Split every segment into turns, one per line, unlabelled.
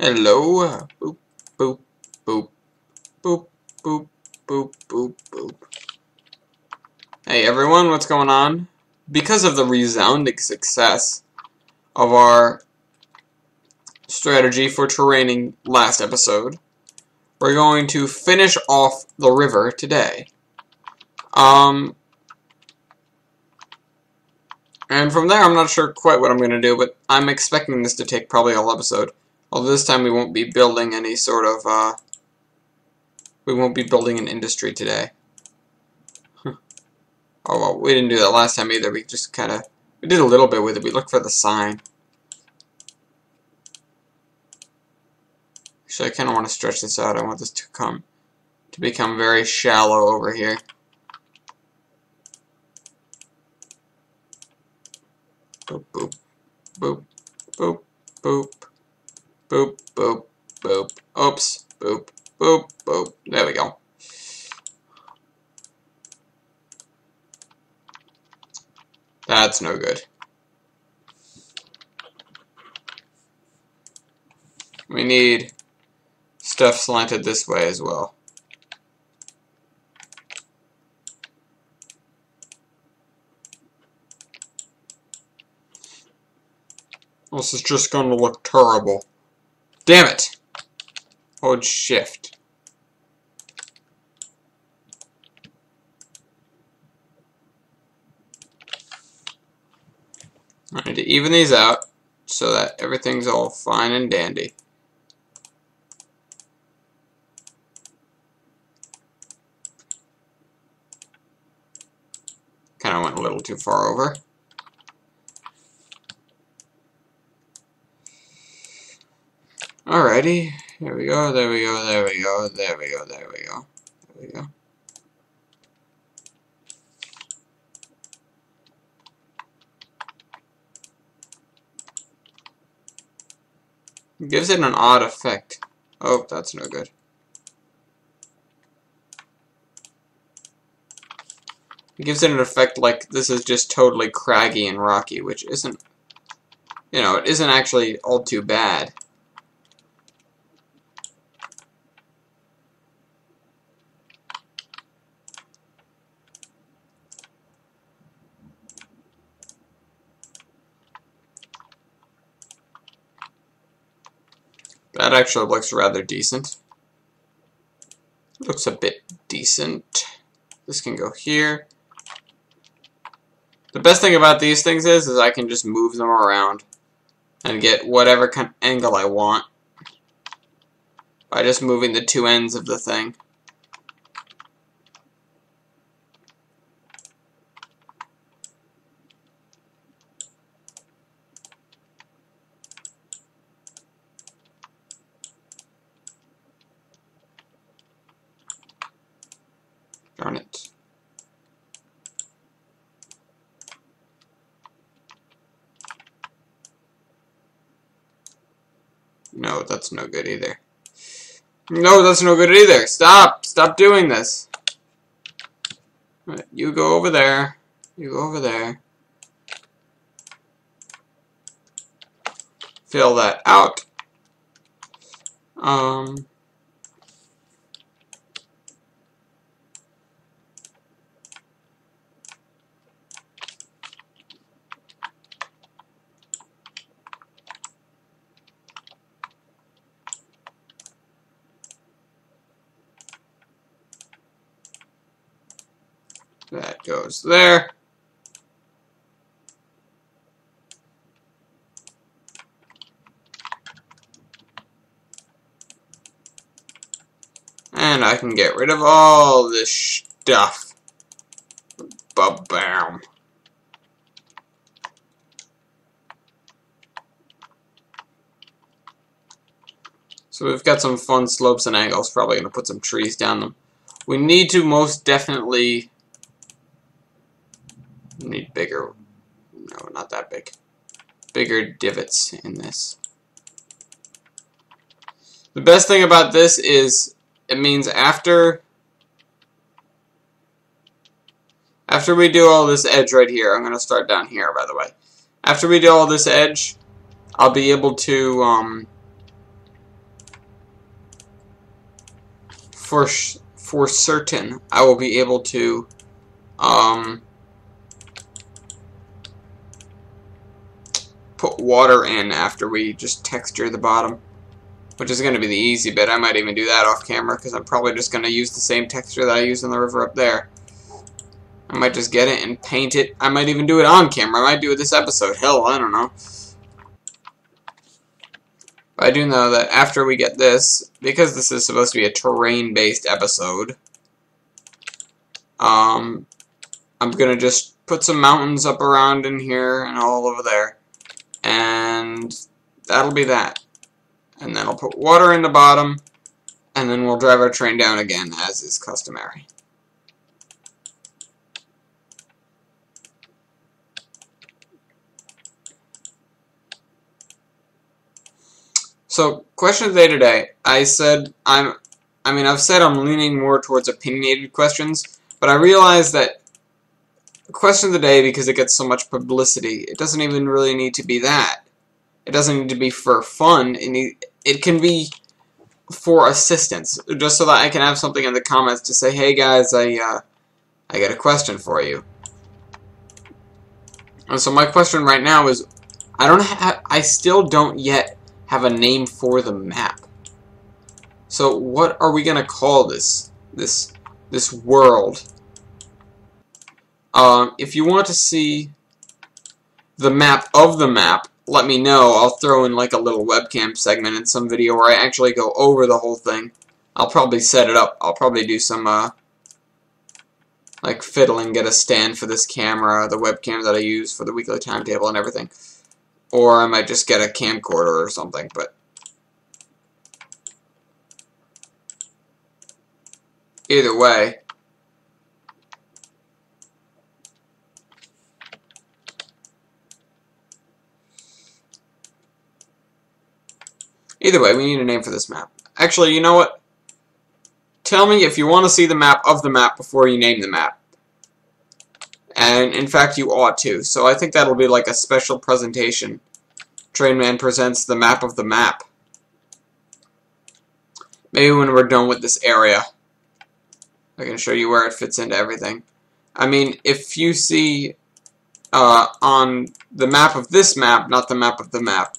Hello. Boop, boop, boop, boop, boop, boop, boop, boop. Hey everyone, what's going on? Because of the resounding success of our strategy for terraining last episode, we're going to finish off the river today. And from there, I'm not sure quite what I'm going to do, but I'm expecting this to take probably a whole episode. Although this time we won't be building any sort of, we won't be building an industry today. Oh well, we didn't do that last time either. We just kind of, we did a little bit with it. We looked for the sign. Actually, I kind of want to stretch this out. I want this to become very shallow over here. Boop, boop, boop, boop, boop, boop, boop, boop. Oops, boop, boop, boop. There we go. That's no good. We need stuff slanted this way as well. This is just going to look terrible. Damn it! Hold shift. I need to even these out so that everything's all fine and dandy. Kind of went a little too far over. Alrighty, there we go, there we go, there we go, there we go, there we go, there we go. It gives it an odd effect. Oh, that's no good. It gives it an effect like this is just totally craggy and rocky, which isn't, you know, it isn't actually all too bad. That actually looks rather decent. Looks a bit decent. This can go here. The best thing about these things is I can just move them around and get whatever kind of angle I want by just moving the two ends of the thing. Darn it. No, that's no good either. No, that's no good either. Stop! Stop doing this. Right, you go over there. You go over there. Fill that out. That goes there. And I can get rid of all this stuff. Ba-bam. So we've got some fun slopes and angles. Probably going to put some trees down them. We need to most definitely need bigger, no, not that big, bigger divots in this. The best thing about this is it means after we do all this edge right here, I'm going to start down here, by the way. After we do all this edge, I'll be able to for certain I will be able to put water in after we just texture the bottom, which is going to be the easy bit. I might even do that off camera because I'm probably just going to use the same texture that I used in the river up there. I might just get it and paint it. I might even do it on camera. I might do it this episode. Hell, I don't know. But I do know that after we get this, because this is supposed to be a terrain-based episode, I'm going to just put some mountains up around in here and all over there. And that'll be that. And then I'll put water in the bottom, and then we'll drive our train down again, as is customary. So, question of the day today. I've said I'm leaning more towards opinionated questions, but I realize that question of the day, because it gets so much publicity, it doesn't even really need to be that. It doesn't need to be for fun. It can be for assistance, just so that I can have something in the comments to say, hey guys, I got a question for you. And so my question right now is, I still don't yet have a name for the map. So what are we gonna call this world? If you want to see the map of the map, let me know. I'll throw in like a little webcam segment in some video where I actually go over the whole thing. I'll probably set it up. I'll probably do some like fiddling, get a stand for this camera, the webcam that I use for the weekly timetable and everything. Or I might just get a camcorder or something, but either way, we need a name for this map. Actually, you know what? Tell me if you want to see the map of the map before you name the map. And, in fact, you ought to. So I think that'll be like a special presentation. Trainman presents the map of the map. Maybe when we're done with this area, I can show you where it fits into everything. I mean, if you see on the map of this map, not the map of the map,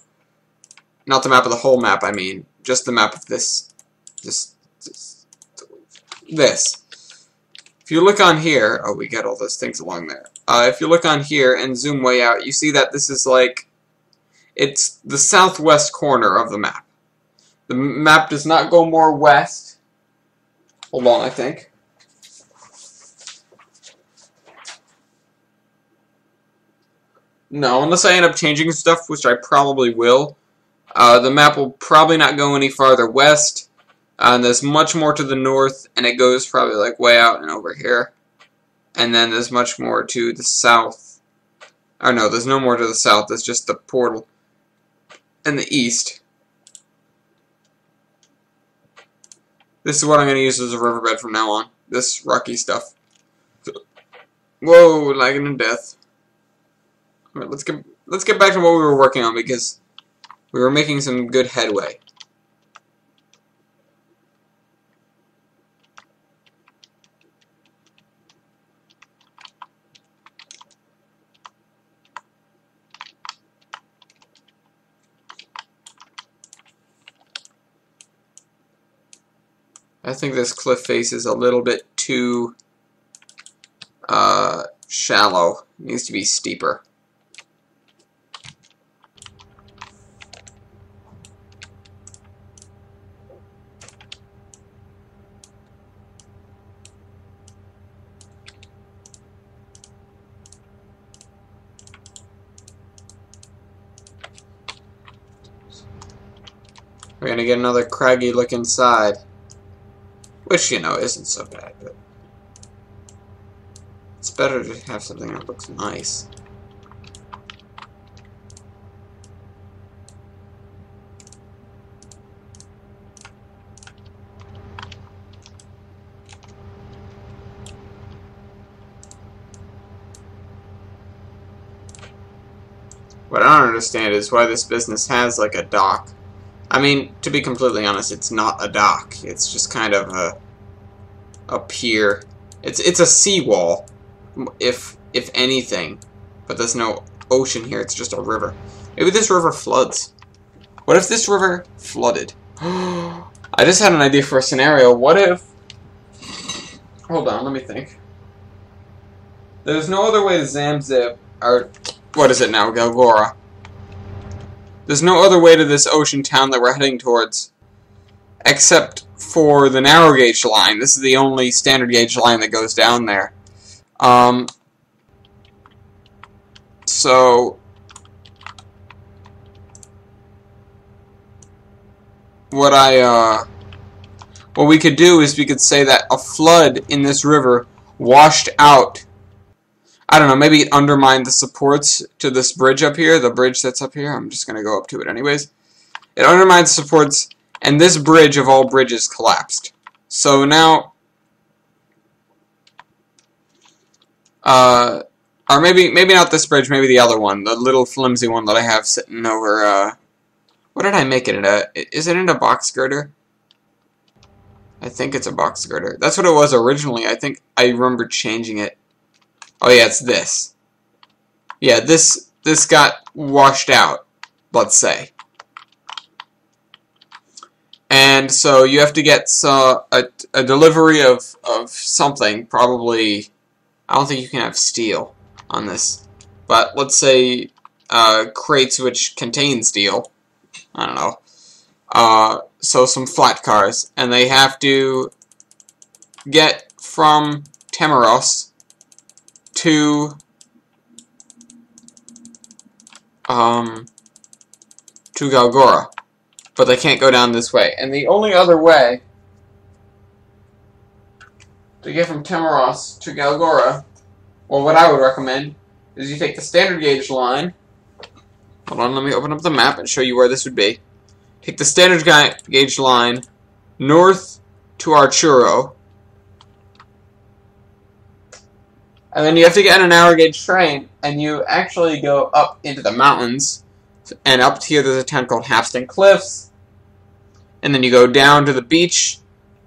not the map of the whole map, I mean, just the map of this. This. If you look on here, oh, we got all those things along there. If you look on here and zoom way out, you see that this is like, it's the southwest corner of the map. The map does not go more west. Hold on, I think. No, unless I end up changing stuff, which I probably will. The map will probably not go any farther west. And there's much more to the north, and it goes probably like way out and over here. And then there's much more to the south. Or no, there's no more to the south. There's just the portal. And the east. This is what I'm going to use as a riverbed from now on. This rocky stuff. Whoa, lagging to death. Alright, let's get back to what we were working on, because we were making some good headway. I think this cliff face is a little bit too shallow. It needs to be steeper. We're gonna get another craggy looking side. Which, you know, isn't so bad, but it's better to have something that looks nice. What I don't understand is why this business has, like, a dock. I mean, to be completely honest, it's not a dock. It's just kind of a up here. It's a seawall, if anything, but there's no ocean here. It's just a river. Maybe this river floods. What if this river flooded? I just had an idea for a scenario. What if... Hold on, let me think. There's no other way to Zamzib, or what is it now, Galgora? There's no other way to this ocean town that we're heading towards, except for the narrow gauge line. This is the only standard gauge line that goes down there. So what we could do is we could say that a flood in this river washed out, I don't know, maybe it undermined the supports to this bridge up here, the bridge that's up here. I'm just going to go up to it anyways. It undermined the supports, and this bridge of all bridges collapsed. So now, or maybe not this bridge, maybe the other one, the little flimsy one that I have sitting over, what did I make it into? Is it in a box girder? I think it's a box girder. That's what it was originally. I think I remember changing it. Oh yeah, it's this. Yeah, this got washed out, let's say. And so you have to get a delivery of something, probably, I don't think you can have steel on this, but let's say crates which contain steel. I don't know. So some flat cars, and they have to get from Temmeros to Galgora, but they can't go down this way. And the only other way to get from Temmeros to Galgora, well, what I would recommend is you take the standard gauge line. Hold on, let me open up the map and show you where this would be. Take the standard gauge line north to Arturo, and then you have to get on a narrow gauge train, and you actually go up into the mountains, and up here there's a town called Halfston Cliffs, and then you go down to the beach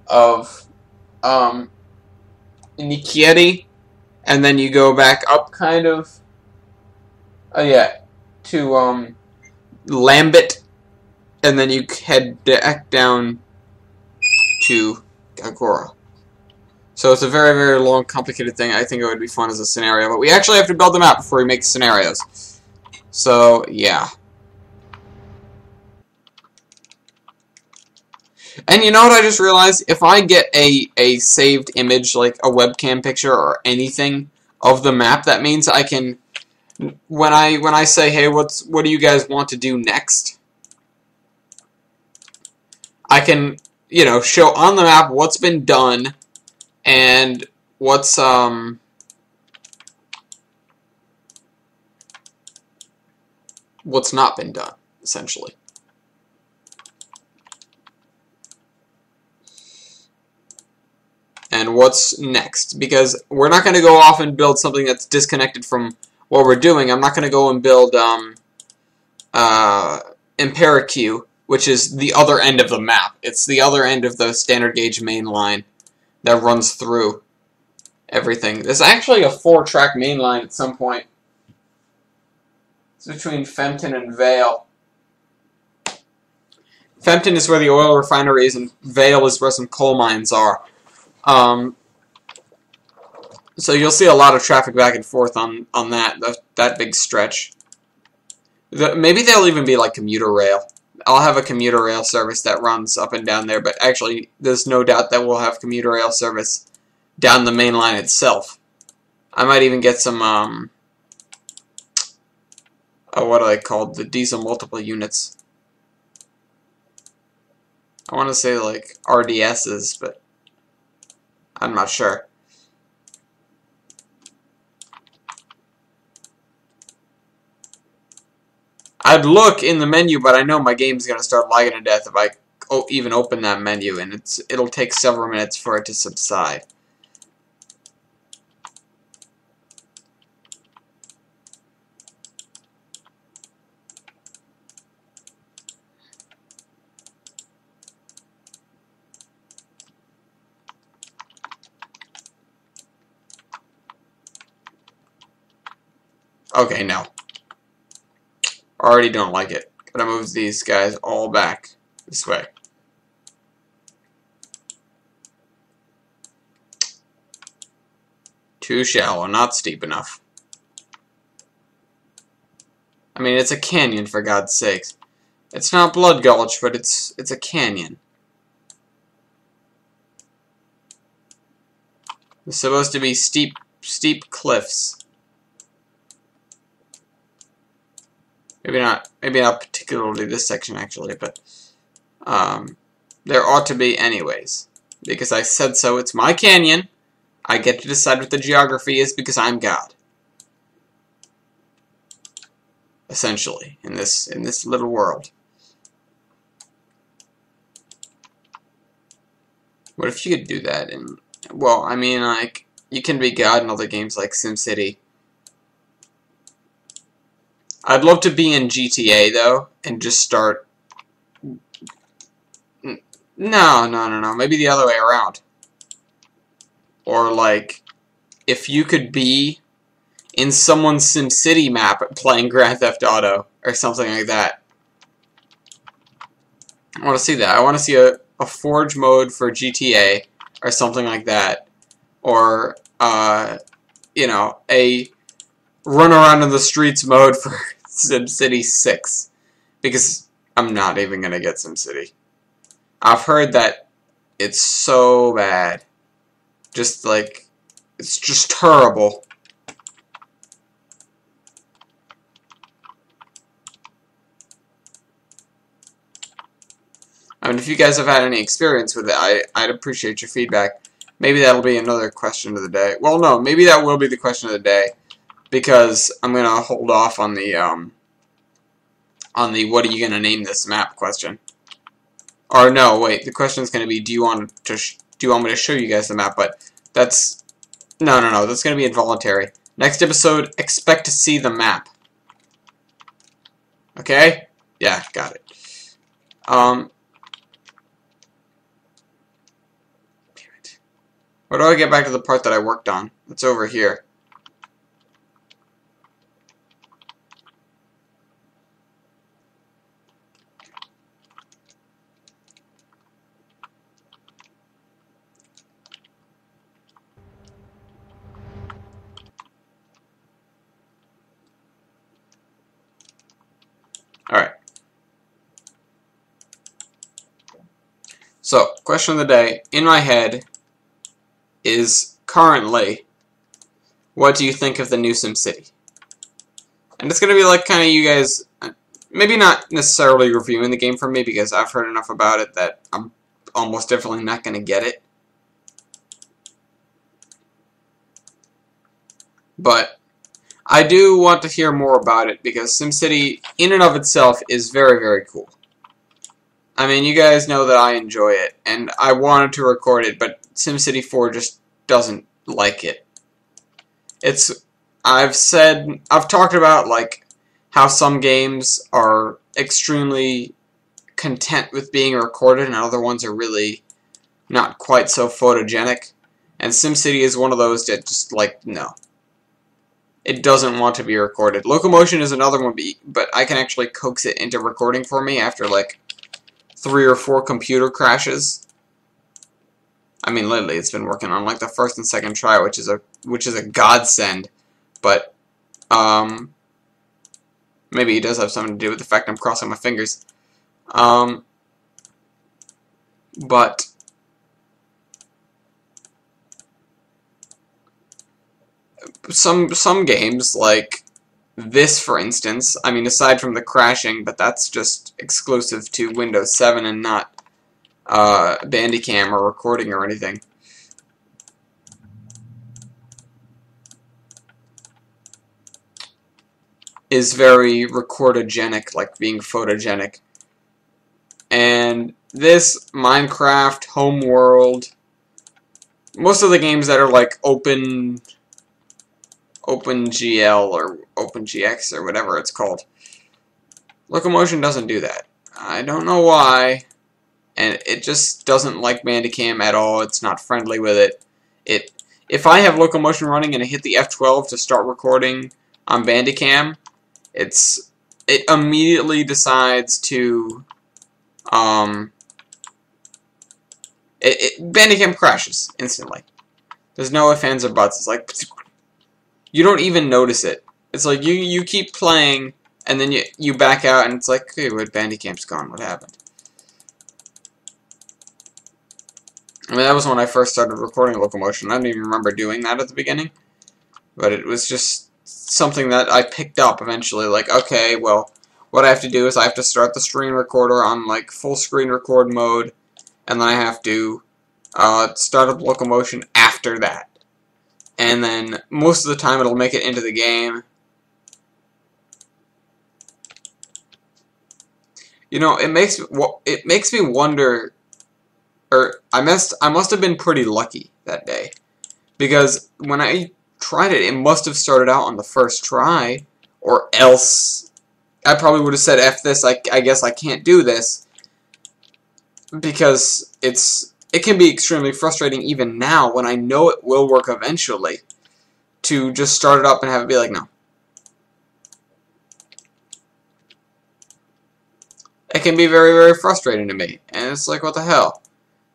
of Nikieti, and then you go back up kind of, to Lambit, and then you head back down to Galgora. So it's a very, very long, complicated thing. I think it would be fun as a scenario, but we actually have to build them out before we make scenarios. So, yeah. And you know what I just realized? If I get a saved image, like a webcam picture or anything of the map, that means I can, when I say, hey, what do you guys want to do next? I can, you know, show on the map what's been done and what's not been done, essentially. And what's next, because we're not going to go off and build something that's disconnected from what we're doing. I'm not going to go and build Imperiq, which is the other end of the map. It's the other end of the standard gauge main line that runs through everything. There's actually a 4-track main line at some point. It's between Fempton and Vale. Fempton is where the oil refinery is, and Vale is where some coal mines are. So you'll see a lot of traffic back and forth on that big stretch. Maybe there'll even be like commuter rail. I'll have a commuter rail service that runs up and down there, but actually there's no doubt that we'll have commuter rail service down the main line itself. I might even get some what are they called? The diesel multiple units. I want to say like RDSs, but I'm not sure. I'd look in the menu, but I know my game's going to start lagging to death if I even open that menu, and it'll take several minutes for it to subside. Okay, no. Already don't like it. Gotta move these guys all back this way. Too shallow, not steep enough. I mean, it's a canyon, for God's sakes. It's not Blood Gulch, but it's a canyon. It's supposed to be steep cliffs. Maybe not particularly this section, actually, but there ought to be anyways. Because I said so, it's my canyon. I get to decide what the geography is because I'm God. Essentially, in this little world. What if you could do that in... Well, I mean, like, you can be God in other games like SimCity. I'd love to be in GTA, though, and just start... No. Maybe the other way around. Or, like, if you could be in someone's SimCity map playing Grand Theft Auto, or something like that. I want to see that. I want to see a Forge mode for GTA, or something like that. Or, you know, a run around in the streets mode for SimCity 6. Because I'm not even going to get SimCity. I've heard that it's so bad. Just like, it's just terrible. I mean, if you guys have had any experience with it, I'd appreciate your feedback. Maybe that'll be another question of the day. Well, no, maybe that will be the question of the day, because I'm gonna hold off on the what are you gonna name this map question. Or no, wait, the question is gonna be, do you want me to show you guys the map? But that's no, that's gonna be involuntary. Next episode, expect to see the map. Okay? Yeah, got it. Where do I get back to the part that I worked on? It's over here. Alright. So, question of the day. In my head is currently, what do you think of the new SimCity? And it's going to be like kind of you guys, maybe not necessarily reviewing the game for me because I've heard enough about it that I'm almost definitely not going to get it. But I do want to hear more about it because SimCity in and of itself is very, very cool. I mean, you guys know that I enjoy it, and I wanted to record it, but SimCity 4 just doesn't like it. I've talked about, like, how some games are extremely content with being recorded, and other ones are really not quite so photogenic. And SimCity is one of those that just, like, no. It doesn't want to be recorded. Locomotion is another one, but I can actually coax it into recording for me after, like, 3 or 4 computer crashes. I mean, lately it's been working on like the first and second try, which is a godsend. But maybe it does have something to do with the fact I'm crossing my fingers. But some games like this, for instance, I mean, aside from the crashing, but that's just exclusive to Windows 7 and not Bandicam or recording or anything. Is very recordogenic, like being photogenic. And this, Minecraft, Homeworld, most of the games that are like OpenGL or OpenGX or whatever it's called, Locomotion doesn't do that. I don't know why. And it just doesn't like Bandicam at all. It's not friendly with it. If I have Locomotion running and I hit the F12 to start recording on Bandicam, it immediately decides to Bandicam crashes instantly. There's no ifs, ands, or buts. It's like you don't even notice it. It's like you keep playing and then you back out and it's like, okay, what Bandicam's gone? What happened? I mean, that was when I first started recording Locomotion. I don't even remember doing that at the beginning, but it was just something that I picked up eventually. Like, okay, well, what I have to do is I have to start the screen recorder on like full screen record mode, and then I have to start up Locomotion after that. And then most of the time it'll make it into the game. You know, it makes me wonder, or I must have been pretty lucky that day, because when I tried it, it must have started out on the first try, or else I probably would have said, F this, I guess I can't do this, because it can be extremely frustrating even now when I know it will work eventually to just start it up and have it be like, no. It can be very, very frustrating to me, and it's like, what the hell?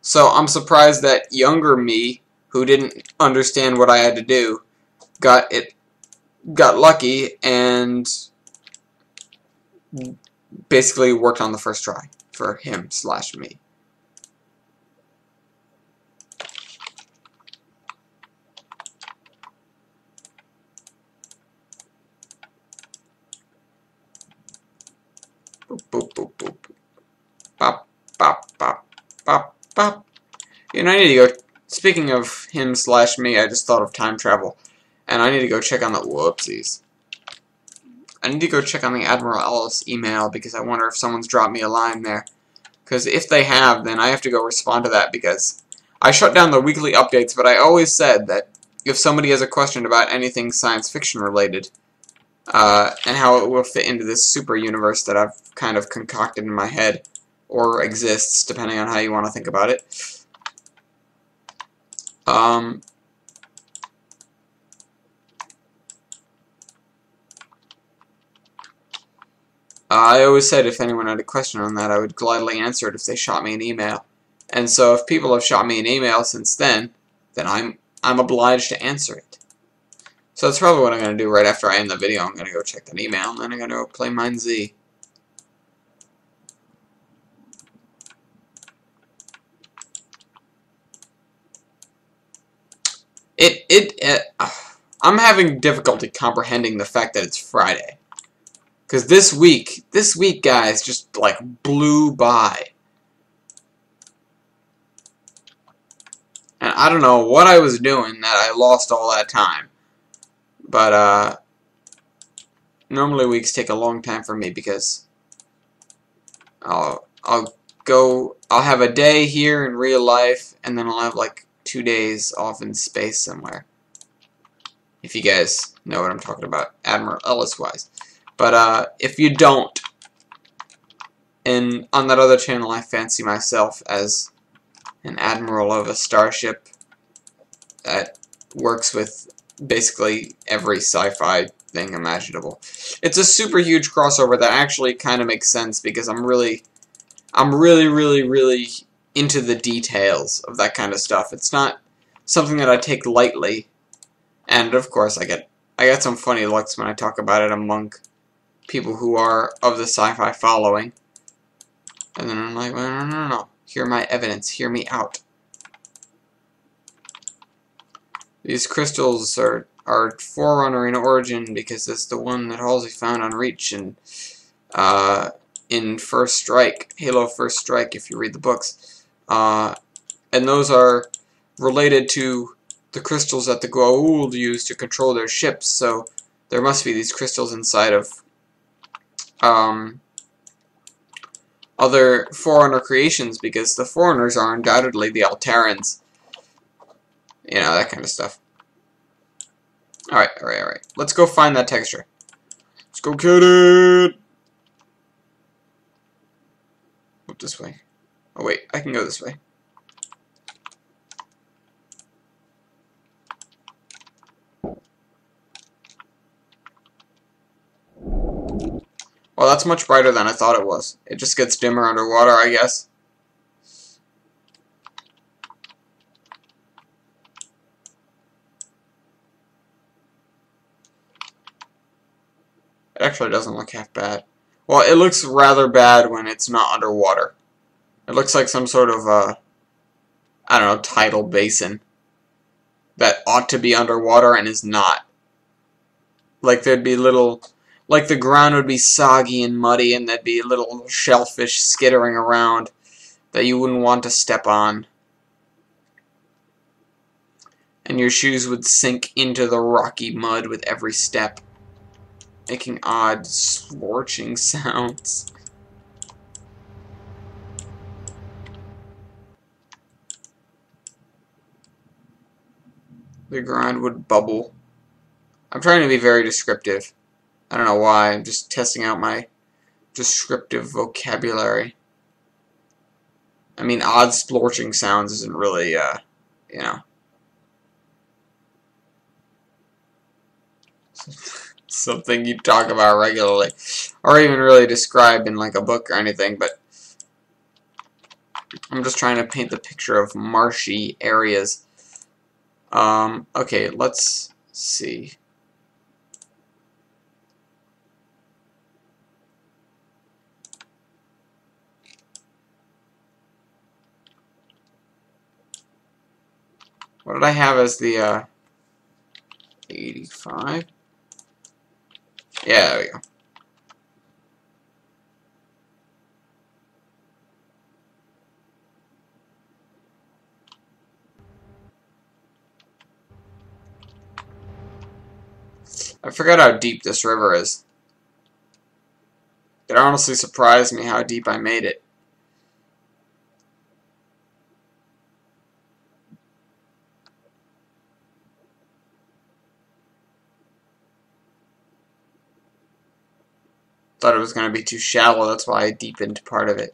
So I'm surprised that younger me, who didn't understand what I had to do, got lucky and basically worked on the first try for him/me. Boop, boop, boop, boop. Bop, bop, bop, bop, bop. You know, I need to go. Speaking of him/me, I just thought of time travel. And I need to go check on the. Whoopsies. I need to go check on the Admiral Ellis email because I wonder if someone's dropped me a line there. Because if they have, then I have to go respond to that because I shut down the weekly updates, but I always said that if somebody has a question about anything science fiction related, and how it will fit into this super universe that I've kind of concocted in my head, or exists, depending on how you want to think about it. I always said if anyone had a question on that, I would gladly answer it if they shot me an email. And so if people have shot me an email since then I'm obliged to answer it. So that's probably what I'm going to do right after I end the video. I'm going to go check that email, and then I'm going to go play Mine Z. I'm having difficulty comprehending the fact that it's Friday. Because this week, guys, just, like, blew by. And I don't know what I was doing that I lost all that time. But, normally weeks take a long time for me because I'll have a day here in real life, and then I'll have, like, 2 days off in space somewhere. If you guys know what I'm talking about, Admiral Ellis-wise. But, if you don't, and on that other channel I fancy myself as an admiral of a starship that works with basically every sci-fi thing imaginable. It's a super huge crossover that actually kind of makes sense because I'm really into the details of that kind of stuff. It's not something that I take lightly, and of course I get some funny looks when I talk about it among people who are of the sci-fi following. And then I'm like, well, no. Hear my evidence. Hear me out. These crystals are Forerunner in origin because it's the one that Halsey found on Reach and in First Strike, Halo First Strike, if you read the books. And those are related to the crystals that the Goa'uld use to control their ships, so there must be these crystals inside of other Forerunner creations, because the Forerunners are undoubtedly the Alterans. You know, that kind of stuff. Alright. Let's go find that texture. Let's go get it! Up this way. Oh wait, I can go this way. Well, that's much brighter than I thought it was. It just gets dimmer underwater, I guess. It actually doesn't look half bad. Well, it looks rather bad when it's not underwater. It looks like some sort of, I don't know, tidal basin that ought to be underwater and is not. Like there'd be little, like the ground would be soggy and muddy and there'd be little shellfish skittering around that you wouldn't want to step on. And your shoes would sink into the rocky mud with every step, making odd, scorching sounds. The ground would bubble. I'm trying to be very descriptive. I don't know why. I'm just testing out my descriptive vocabulary. I mean, odd, scorching sounds isn't really, you know, something you talk about regularly, or even really describe in like a book or anything, but I'm just trying to paint the picture of marshy areas. Okay, let's see. What did I have as the, 85? Yeah, there we go. I forgot how deep this river is. It honestly surprised me how deep I made it. Thought it was going to be too shallow, that's why I deepened part of it.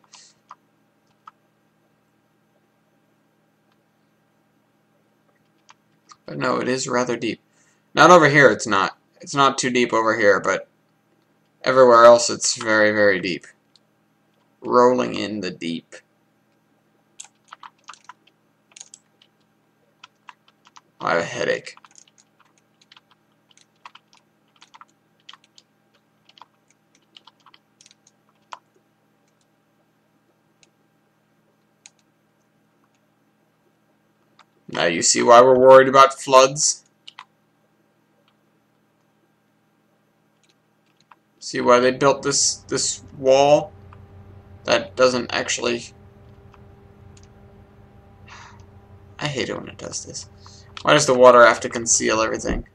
But no, it is rather deep. Not over here, it's not. It's not too deep over here, but everywhere else it's very, very deep. Rolling in the deep. I have a headache. Now you see why we're worried about floods? See why they built this wall? That doesn't actually... I hate it when it does this. Why does the water have to conceal everything?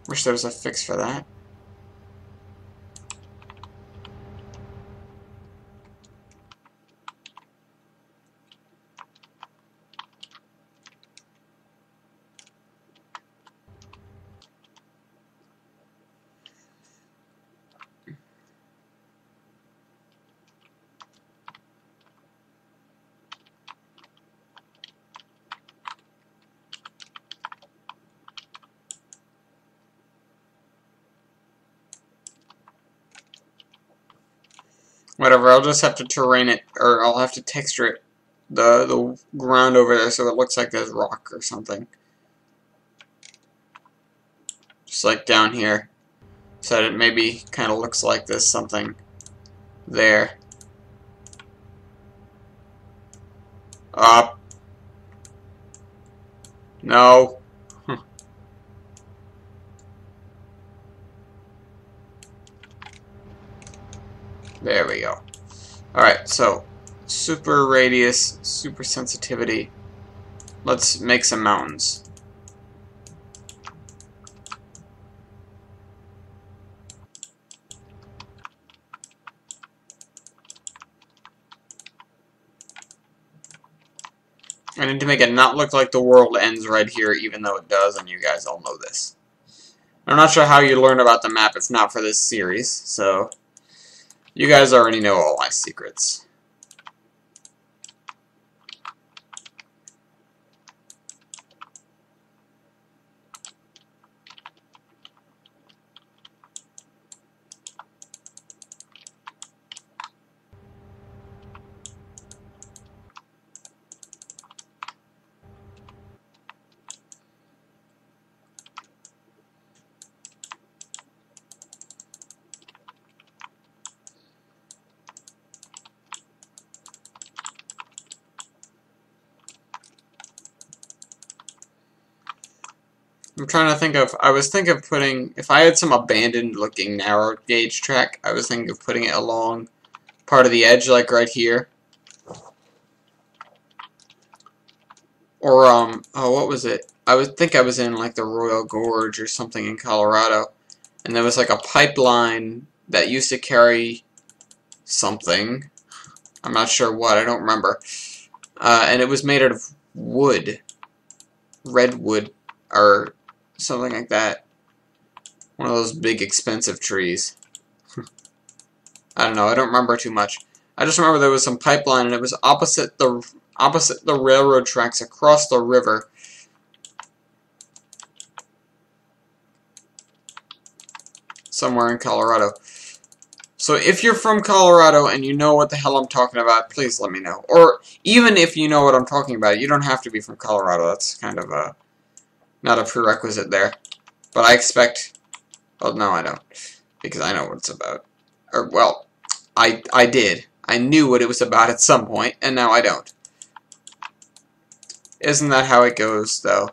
Wish there was a fix for that. Whatever, I'll just have to terrain it, or I'll have to texture it, the ground over there so it looks like there's rock or something. Just like down here. So that it maybe kind of looks like there's something there. Up. No. There we go. Alright, so super radius, super sensitivity. Let's make some mountains. I need to make it not look like the world ends right here, even though it does, and you guys all know this. I'm not sure how you learn about the map. It's not for this series, so you guys already know all my secrets. I'm trying to think of, I was thinking of putting, if I had some abandoned looking narrow gauge track, I was thinking of putting it along part of the edge, like right here. Or, oh, what was it? I would think I was in, like, the Royal Gorge or something in Colorado. And there was, like, a pipeline that used to carry something. I'm not sure what, I don't remember. And it was made out of wood. Redwood, or something like that. One of those big, expensive trees. I don't know, I don't remember too much. I just remember there was some pipeline, and it was opposite the railroad tracks across the river. Somewhere in Colorado. So if you're from Colorado and you know what the hell I'm talking about, please let me know. Or even if you know what I'm talking about, you don't have to be from Colorado. That's kind of not a prerequisite there. But I expect... Well, no, I don't. Because I know what it's about. Or, well, I did. I knew what it was about at some point, and now I don't. Isn't that how it goes, though?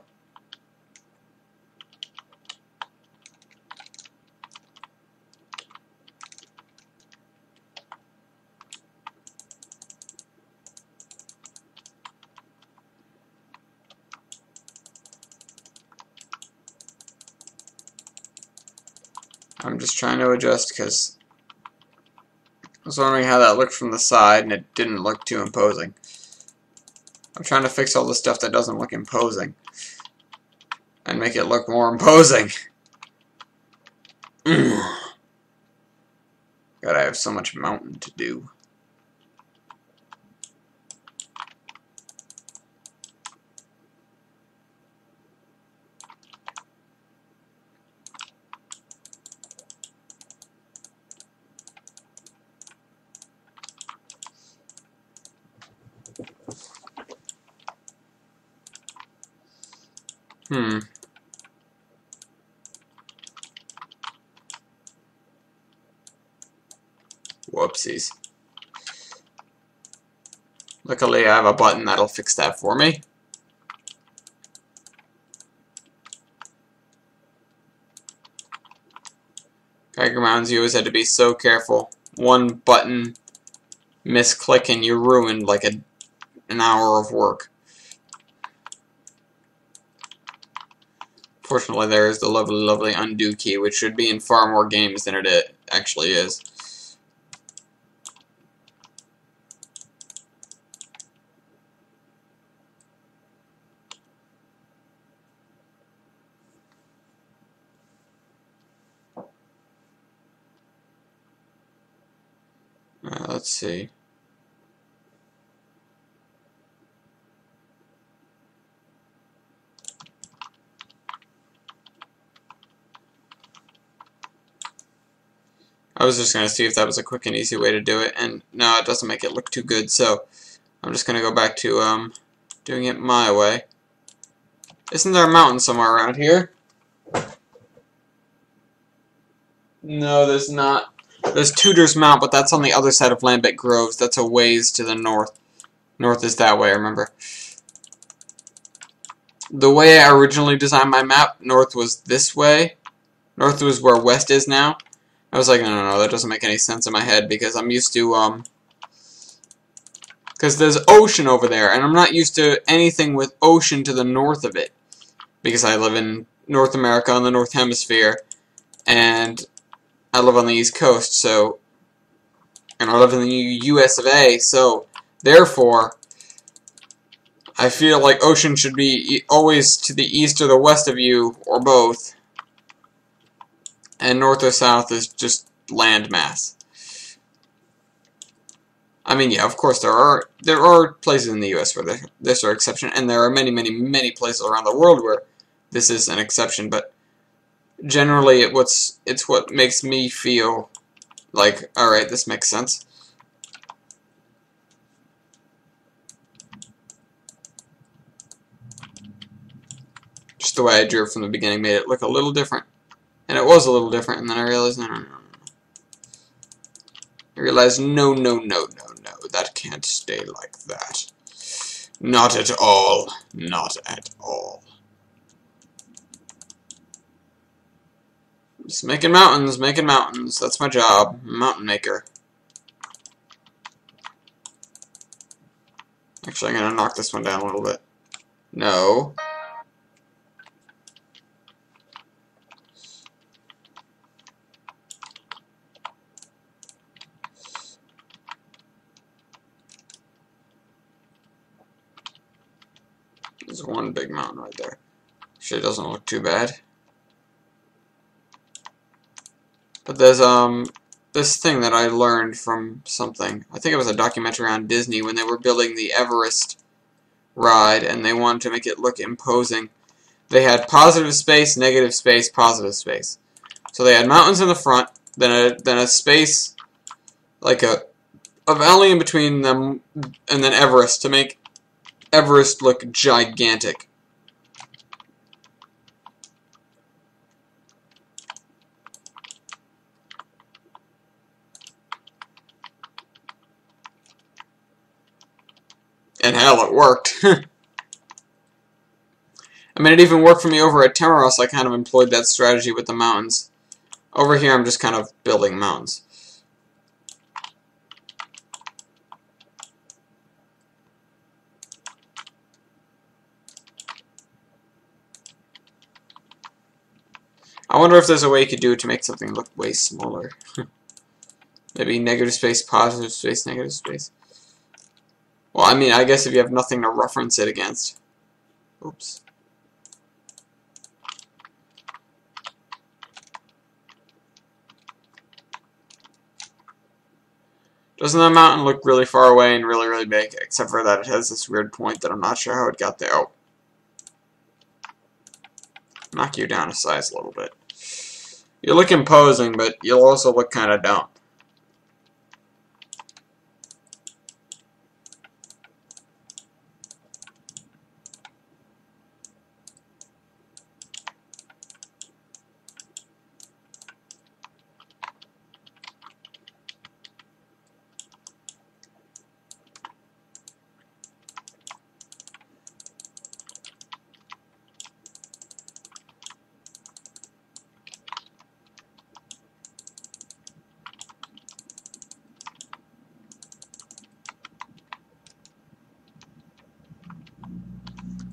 I'm just trying to adjust because I was wondering how that looked from the side, and it didn't look too imposing. I'm trying to fix all the stuff that doesn't look imposing and make it look more imposing. God, I have so much mountain to do. Whoopsies. Luckily, I have a button that'll fix that for me. Tiger Mountains, you always had to be so careful. One button misclick and you ruined like an hour of work. Fortunately, there is the lovely, lovely undo key, which should be in far more games than it actually is. Let's see. I was just going to see if that was a quick and easy way to do it, and no, it doesn't make it look too good, so I'm just going to go back to doing it my way. Isn't there a mountain somewhere around here? No, there's not. There's Tudor's Mount, but that's on the other side of Lambeth Groves. That's a ways to the north. North is that way, remember. The way I originally designed my map, north was this way. North was where west is now. I was like, no, that doesn't make any sense in my head because I'm used to, because there's ocean over there, and I'm not used to anything with ocean to the north of it. Because I live in North America on the North Hemisphere, and I live on the East Coast, so, and I live in the US of A, so, therefore, I feel like ocean should be always to the east or the west of you, or both. And north or south is just land mass. I mean, yeah, of course there are places in the U.S. where this are exception, and there are many, many, many places around the world where this is an exception. But generally, it's what makes me feel like, all right, this makes sense. Just the way I drew it from the beginning made it look a little different. And it was a little different, and then I realized, no. I realized, no, that can't stay like that. Not at all. Not at all. Just making mountains, making mountains. That's my job. Mountain maker. Actually, I'm going to knock this one down a little bit. No. There's one big mountain right there. Actually, it doesn't look too bad. But there's this thing that I learned from something. I think it was a documentary on Disney when they were building the Everest ride and they wanted to make it look imposing. They had positive space, negative space, positive space. So they had mountains in the front, then a space, like a valley in between them, and then Everest to make Everest look gigantic. And hell, it worked. I mean, it even worked for me over at Temmeros. I kind of employed that strategy with the mountains. Over here, I'm just kind of building mountains. I wonder if there's a way you could do it to make something look way smaller. Maybe negative space, positive space, negative space. Well, I mean, I guess if you have nothing to reference it against. Oops. Doesn't the mountain look really far away and really, really big? Except for that it has this weird point that I'm not sure how it got there. Oh. Knock you down a size a little bit. You look imposing, but you'll also look kind of dumb.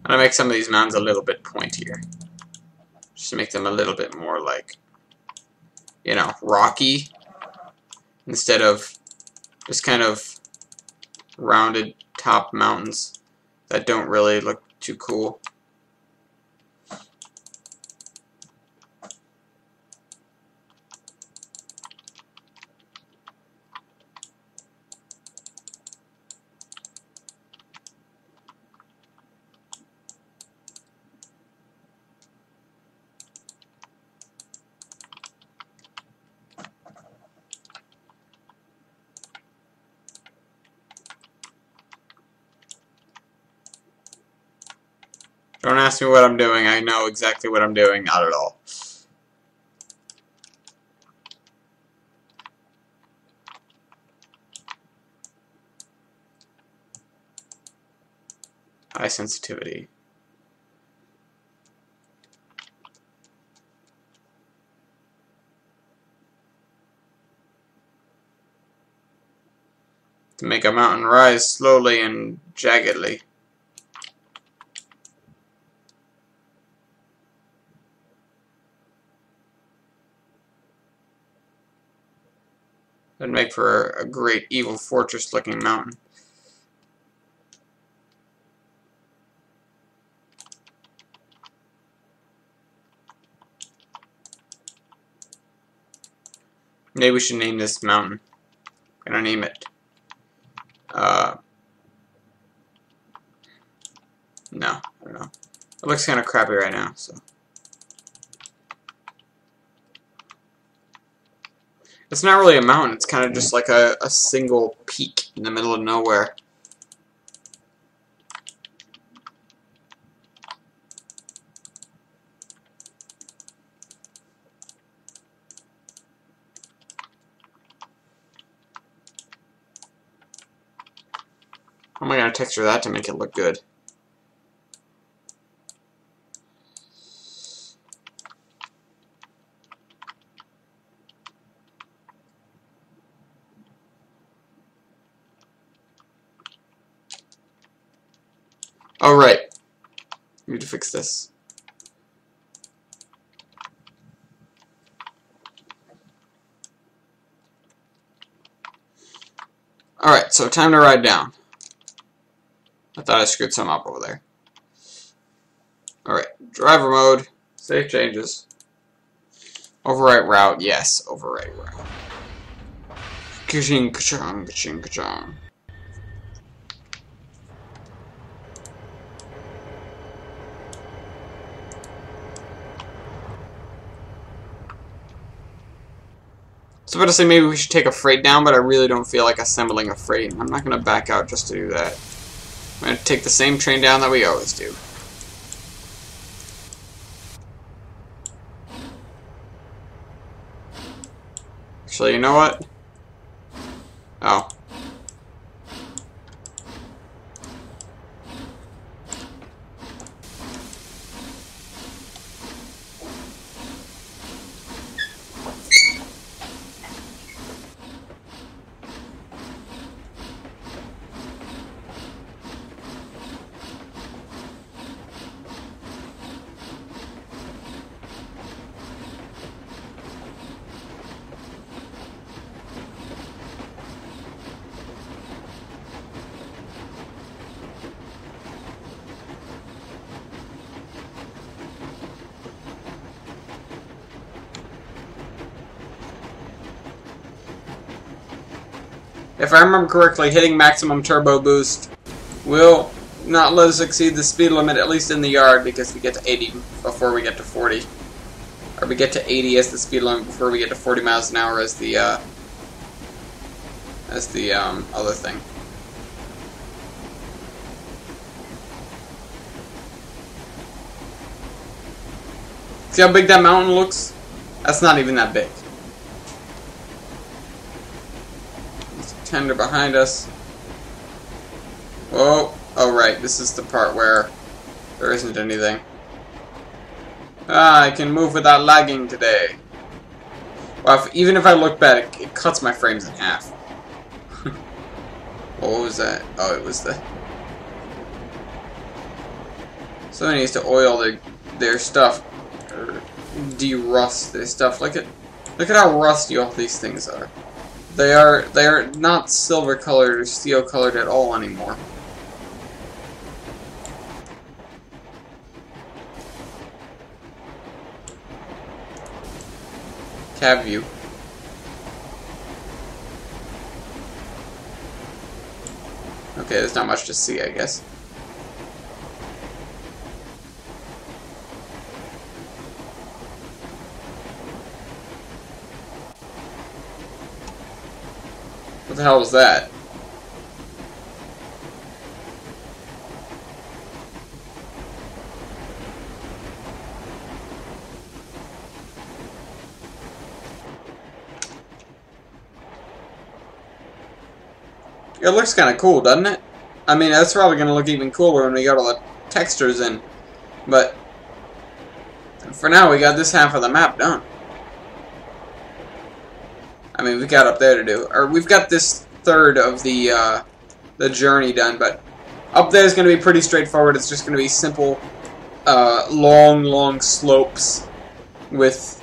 I'm going to make some of these mountains a little bit pointier. Just to make them a little bit more like, you know, rocky. Instead of just kind of rounded top mountains that don't really look too cool. Don't ask me what I'm doing. I know exactly what I'm doing. Not at all. High sensitivity. To make a mountain rise slowly and jaggedly. That'd make for a great evil fortress looking mountain. Maybe we should name this mountain. I'm gonna name it. No, I don't know. It looks kind of crappy right now, so. It's not really a mountain, it's kind of just like a single peak in the middle of nowhere. How am I going to texture that to make it look good? Oh, right. Need to fix this. Alright, so time to ride down. I thought I screwed some up over there. Alright, driver mode. Save changes. Overwrite route. Yes, overwrite route. Ka-ching, ka-chong, ka-ching, ka-chong. So I'm about to say maybe we should take a freight down, but I really don't feel like assembling a freight. I'm not going to back out just to do that. I'm going to take the same train down that we always do. Actually, you know what? Oh. If I remember correctly, hitting maximum turbo boost will not let us exceed the speed limit, at least in the yard, because we get to 80 before we get to 40. Or we get to 80 as the speed limit before we get to 40 miles an hour as the other thing. See how big that mountain looks? That's not even that big. Tender behind us. Whoa. Oh, right. This is the part where there isn't anything. Ah, I can move without lagging today. Well, even if I look bad, it cuts my frames in half. What was that? Oh, it was the... Someone needs to oil their stuff. Or de-rust their stuff. Look at how rusty all these things are. They are not silver colored or steel colored at all anymore. Cab view. Okay, there's not much to see, I guess. What the hell was that? It looks kind of cool, doesn't it? I mean, that's probably going to look even cooler when we got all the textures in. But for now, we got this half of the map done. I mean, we got up there to do, or we've got this third of the journey done. But up there is going to be pretty straightforward. It's just going to be simple, long slopes with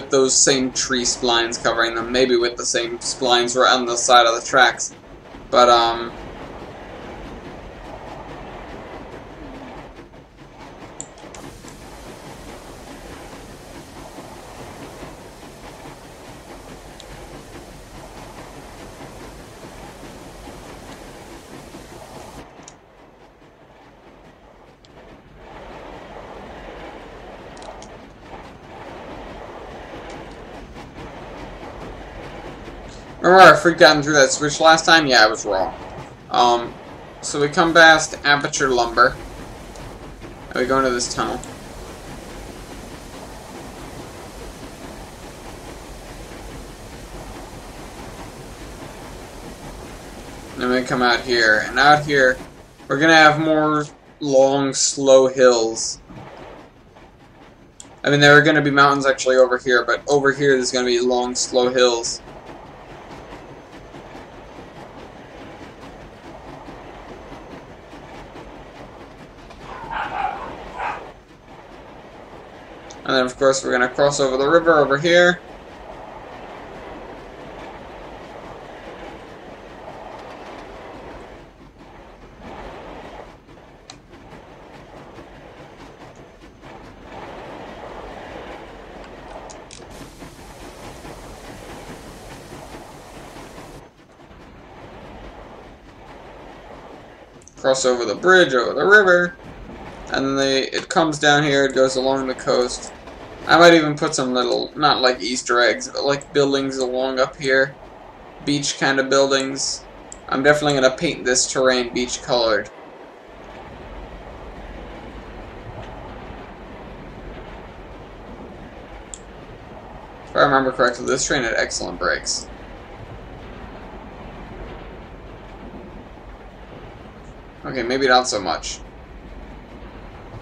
those same tree splines covering them, maybe with the same splines right on the side of the tracks. But remember I freaked out and threw that switch last time? Yeah, I was wrong. So we come past Aperture Lumber. And we go into this tunnel. And then we come out here. And out here, we're going to have more long, slow hills. I mean, there are going to be mountains actually over here, but over here there's going to be long, slow hills. And then, of course, we're going to cross over the river over here. Cross over the bridge, over the river. And then it comes down here, it goes along the coast. I might even put some little, not like Easter eggs, but like buildings along up here. Beach kind of buildings. I'm definitely going to paint this terrain beach colored. If I remember correctly, this train had excellent brakes. Okay, maybe not so much.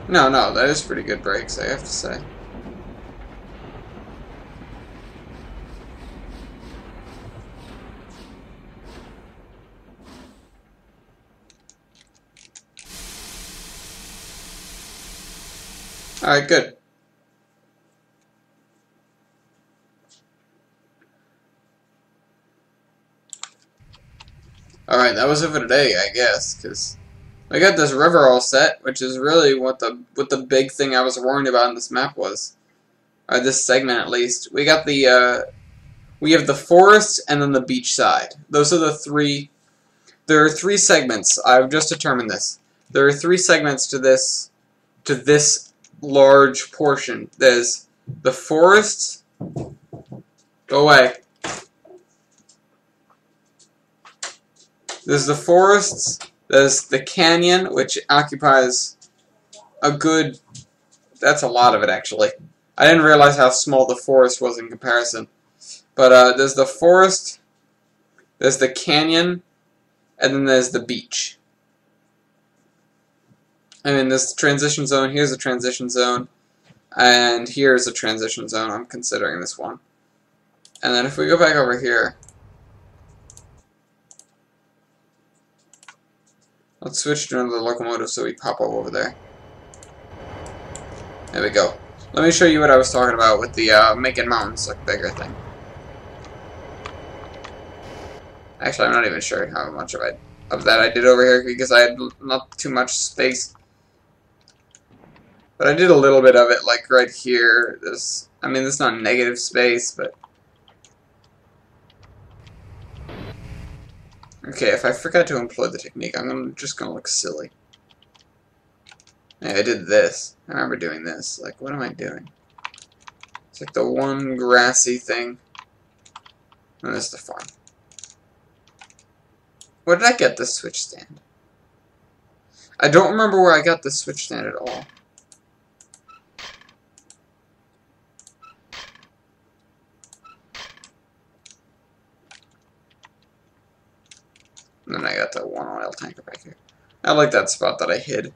No, that is pretty good brakes, I have to say. Alright, good. Alright, that was it for today, I guess, because I got this river all set, which is really what the big thing I was worried about in this map was. Or this segment, at least. We got the, we have the forest and then the beach side. Those are the three. There are three segments. I've just determined this. There are three segments to this large portion. There's the forest. Go away. There's the forests. There's the canyon, which occupies a good... That's a lot of it, actually. I didn't realize how small the forest was in comparison. But there's the forest, there's the canyon, and then there's the beach. I mean, this transition zone, here's a transition zone, and here's a transition zone. I'm considering this one. And then if we go back over here, let's switch to another locomotive so we pop up over there. There we go. Let me show you what I was talking about with the making mountains look bigger thing. Actually, I'm not even sure how much of that I did over here because I had not too much space. But I did a little bit of it, like right here. I mean, this is not negative space, but... Okay, if I forgot to employ the technique, I'm just gonna look silly. Yeah, I did this. I remember doing this. Like, what am I doing? It's like the one grassy thing. And this is the farm. Where did I get this switch stand? I don't remember where I got this switch stand at all. And then I got that one oil tanker back here. I like that spot that I hid.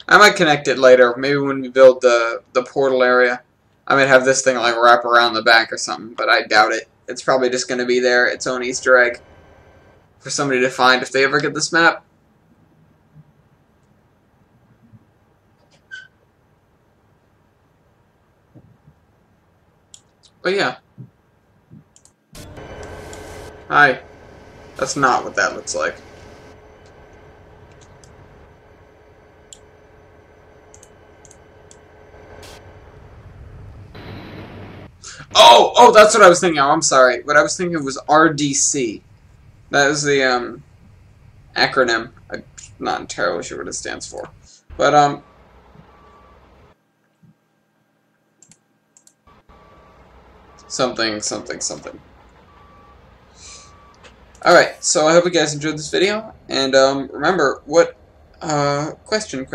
I might connect it later. Maybe when we build the portal area. I might have this thing like wrap around the back or something, but I doubt it. It's probably just going to be there, its own Easter egg. For somebody to find if they ever get this map. But yeah. Hi. That's not what that looks like. Oh, that's what I was thinking. Oh, I'm sorry. What I was thinking was RDC. That is the acronym. I'm not entirely sure what it stands for. But something. Alright, so I hope you guys enjoyed this video. And remember, what question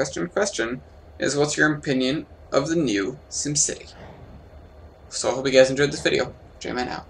is what's your opinion of the new SimCity? So I hope you guys enjoyed this video. J-Man out.